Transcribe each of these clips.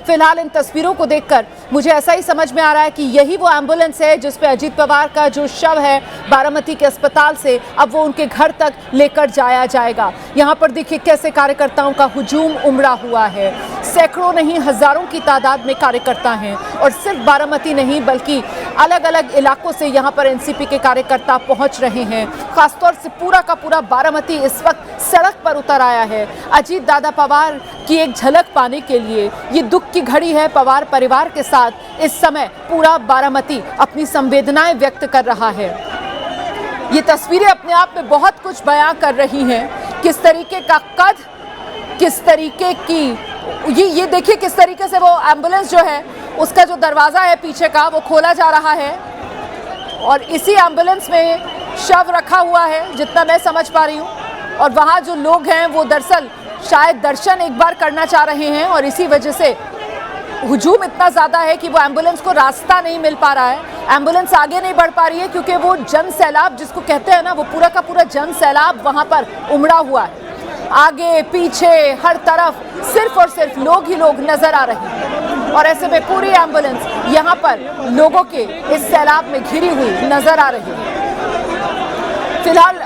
फिलहाल इन तस्वीरों को देखकर मुझे ऐसा ही समझ में आ रहा है कि यही वो एम्बुलेंस है जिस पे अजीत पवार का जो शव है बारामती के अस्पताल से अब वो उनके घर तक लेकर जाया जाएगा। यहाँ पर देखिए कैसे कार्यकर्ताओं का हुजूम उमड़ा हुआ है। सैकड़ों नहीं हजारों की तादाद में कार्यकर्ता हैं और सिर्फ बारामती नहीं बल्कि अलग अलग इलाकों से यहाँ पर एनसीपी के कार्यकर्ता पहुँच रहे हैं। खासतौर से पूरा का पूरा बारामती इस वक्त सड़क पर उतर आया है अजीत दादा पवार की एक झलक पाने के लिए। ये दुख की घड़ी है पवार परिवार के साथ। इस समय पूरा बारामती अपनी संवेदनाएं व्यक्त कर रहा है। ये तस्वीरें अपने आप में बहुत कुछ बयां कर रही हैं। किस तरीके का कद, किस तरीके की ये देखिए किस तरीके से वो एम्बुलेंस जो है उसका जो दरवाज़ा है पीछे का वो खोला जा रहा है और इसी एम्बुलेंस में शव रखा हुआ है जितना मैं समझ पा रही हूँ। और वहाँ जो लोग हैं वो दरअसल शायद दर्शन एक बार करना चाह रहे हैं और इसी वजह से हुजूम इतना ज़्यादा है कि वो एम्बुलेंस को रास्ता नहीं मिल पा रहा है। एम्बुलेंस आगे नहीं बढ़ पा रही है क्योंकि वो जन सैलाब जिसको कहते हैं ना, वो पूरा का पूरा जन सैलाब वहाँ पर उमड़ा हुआ है। आगे पीछे हर तरफ सिर्फ और सिर्फ लोग ही लोग नजर आ रहे हैं और ऐसे में पूरी एम्बुलेंस यहाँ पर लोगों के इस सैलाब में घिरी हुई नजर आ रही है। फिलहाल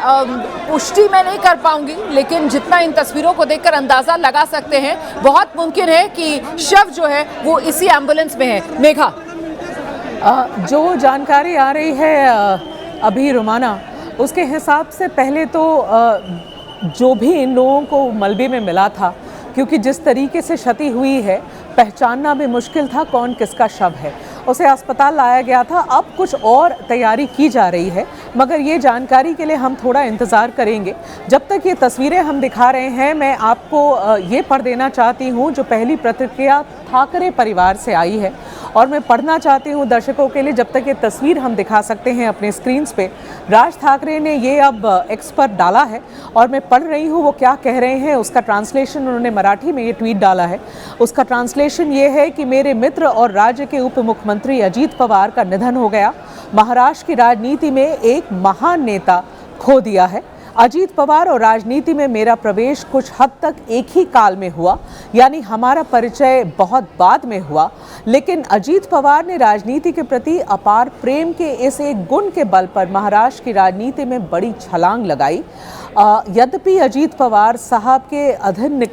पुष्टि मैं नहीं कर पाऊंगी लेकिन जितना इन तस्वीरों को देखकर अंदाजा लगा सकते हैं बहुत मुमकिन है कि शव जो है वो इसी एम्बुलेंस में है। मेघा, जो जानकारी आ रही है अभी रुमाना, उसके हिसाब से पहले तो जो भी इन लोगों को मलबे में मिला था, क्योंकि जिस तरीके से क्षति हुई है पहचानना भी मुश्किल था कौन किसका शव है, उसे अस्पताल लाया गया था। अब कुछ और तैयारी की जा रही है मगर ये जानकारी के लिए हम थोड़ा इंतज़ार करेंगे। जब तक ये तस्वीरें हम दिखा रहे हैं मैं आपको ये पढ़ देना चाहती हूँ जो पहली प्रतिक्रिया ठाकरे परिवार से आई है और मैं पढ़ना चाहती हूँ दर्शकों के लिए। जब तक ये तस्वीर हम दिखा सकते हैं अपने स्क्रीन्स पे, राज ठाकरे ने ये अब एक्स पर डाला है और मैं पढ़ रही हूँ वो क्या कह रहे हैं। उसका ट्रांसलेशन उन्होंने मराठी में ये ट्वीट डाला है। उसका ट्रांसलेशन ये है कि मेरे मित्र और राज्य के उप मुख्यमंत्री अजीत पवार का निधन हो गया। महाराष्ट्र की राजनीति में एक महान नेता खो दिया है। अजीत पवार और राजनीति में मेरा प्रवेश कुछ हद तक एक ही काल में हुआ, यानी हमारा परिचय बहुत बाद में हुआ, लेकिन अजीत पवार ने राजनीति के प्रति अपार प्रेम के इस एक गुण के बल पर महाराष्ट्र की राजनीति में बड़ी छलांग लगाई। यद्यपि अजीत पवार साहब के अधीन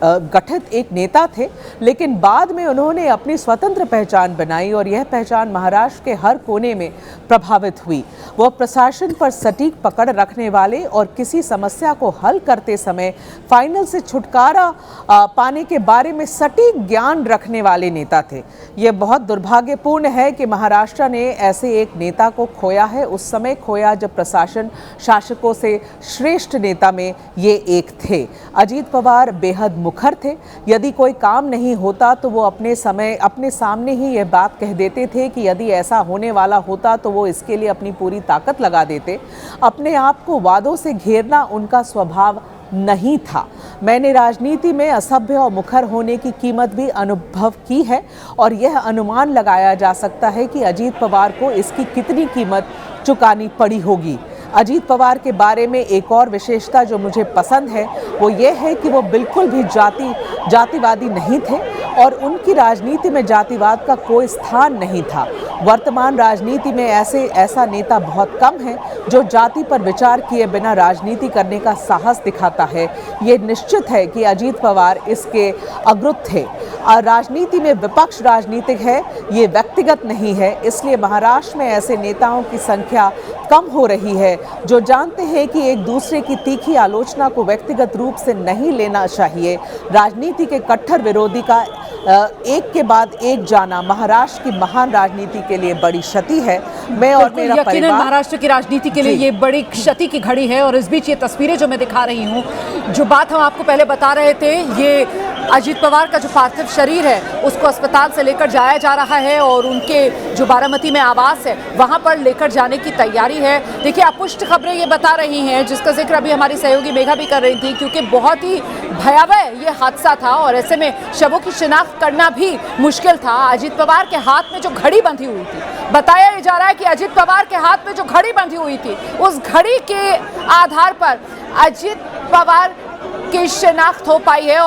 गठित एक नेता थे लेकिन बाद में उन्होंने अपनी स्वतंत्र पहचान बनाई और यह पहचान महाराष्ट्र के हर कोने में प्रभावित हुई। वह प्रशासन पर सटीक पकड़ रखने वाले और किसी समस्या को हल करते समय फाइनल से छुटकारा पाने के बारे में सटीक ज्ञान रखने वाले नेता थे। यह बहुत दुर्भाग्यपूर्ण है कि महाराष्ट्र ने ऐसे एक नेता को खोया है। उस समय खोया जब प्रशासन शासकों से श्रेष्ठ नेता में ये एक थे। अजीत पवार बेहद मुखर थे। यदि कोई काम नहीं होता तो वो अपने सामने ही यह बात कह देते थे कि यदि ऐसा होने वाला होता तो वो इसके लिए अपनी पूरी ताकत लगा देते। अपने आप को वादों से घेरना उनका स्वभाव नहीं था। मैंने राजनीति में असभ्य और मुखर होने की कीमत भी अनुभव की है और यह अनुमान लगाया जा सकता है कि अजीत पवार को इसकी कितनी कीमत चुकानी पड़ी होगी। अजीत पवार के बारे में एक और विशेषता जो मुझे पसंद है वो ये है कि वो बिल्कुल भी जातिवादी नहीं थे और उनकी राजनीति में जातिवाद का कोई स्थान नहीं था। वर्तमान राजनीति में ऐसा नेता बहुत कम है जो जाति पर विचार किए बिना राजनीति करने का साहस दिखाता है। ये निश्चित है कि अजीत पवार इसके अग्रदूत थे। राजनीति में विपक्ष राजनीतिक है, ये व्यक्तिगत नहीं है। इसलिए महाराष्ट्र में ऐसे नेताओं की संख्या कम हो रही है जो जानते हैं कि एक दूसरे की तीखी आलोचना को व्यक्तिगत रूप से नहीं लेना चाहिए। राजनीति के कट्टर विरोधी का एक के बाद एक जाना महाराष्ट्र की महान राजनीति के लिए बड़ी क्षति है। मैं और मेरा परिवार महाराष्ट्र की राजनीति के लिए ये बड़ी क्षति की घड़ी है। और इस बीच ये तस्वीरें जो मैं दिखा रही हूँ, जो बात हम आपको पहले बता रहे थे, ये अजीत पवार का जो पार्थिव शरीर है उसको अस्पताल से लेकर जाया जा रहा है और उनके जो बारामती में आवास है वहां पर लेकर जाने की तैयारी है। देखिए अपुष्ट खबरें ये बता रही हैं जिसका जिक्र अभी हमारी सहयोगी मेघा भी कर रही थी, क्योंकि बहुत ही भयावह ये हादसा था और ऐसे में शवों की शिनाख्त करना भी मुश्किल था। अजीत पवार के हाथ में जो घड़ी बंधी हुई थी, बताया जा रहा है कि अजीत पवार के हाथ में जो घड़ी बंधी हुई थी उस घड़ी के आधार पर अजीत पवार की शिनाख्त हो पाई है।